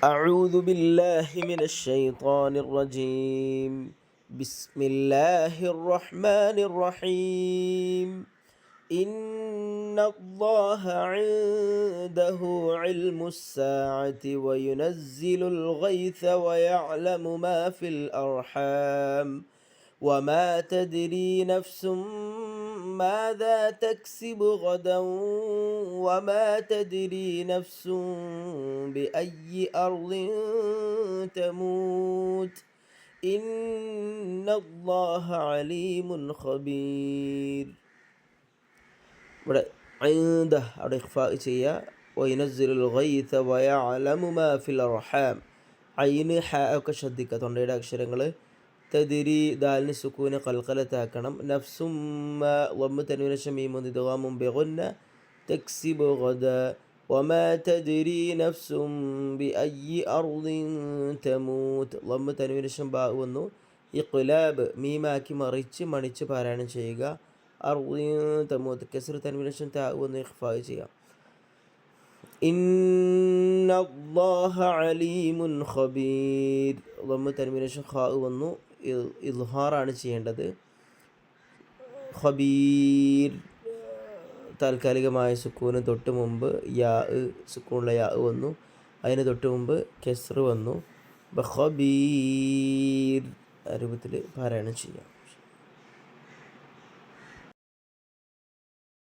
أعوذ بالله من الشيطان الرجيم. بسم الله الرحمن الرحيم. إن الله عنده علم الساعة وينزل الغيث ويعلم ما في الأرحام وما تدري نفس ماذا تكسب غدا وما تدري نفس بأي أرض تموت إن الله عليم خبير. ഇവിടെ അവിടെ ഇഖ്ഫാ ചെയ്യുക. വയുനസ്സിലുൽ ഗൈഥ വയഅലമു മാ ഫിൽ അർഹാം. ഐന് ഹ ഒക്കെ ശ്രദ്ധിക്കുക, തൊണ്ടയുടെ അക്ഷരങ്ങൾ. തദ്രി ദാലിന് സുക്കൂന് ഖൽഖലത്താക്കണം. നഫ്സും വമ്മ് തൻവീന ശമീമുൻ ഇദ്ഗാമുൻ ബിഗുന്ന തക്സിബു ഗദ വമാ തദ്രി നഫ്സും ബിഅയ്യി അർദിൻ തമൂത്ത്. വമ്മ് തൻവീന ശം ബാ വന്നു. ഇഖ്ലാബ് മീമാക്കി മറിച്ച് മണിച്ച് പാരായണം ചെയ്യുക. അർദിൻ തമൂത്ത് കസ്ർ തൻവീന ശം താ വന്നു ഇഖ്ഫാ ചെയ്യുക. ഇന്നല്ലാഹ അലീമുൻ ഖബീർ. വമ്മ് തൻവീന ശം ഖാ വന്നു. ഇദ്ഹാറാണ് ചെയ്യേണ്ടത്. ഖബീർ താൽക്കാലികമായ സുക്കൂന് തൊട്ട് മുമ്പ് യാ സുക്കൂനുള്ള യാ വന്നു. അതിന് തൊട്ട് മുമ്പ് കെസ്റ് വന്നു. ഖബീർ രൂപത്തിൽ പാരായണം ചെയ്യാം.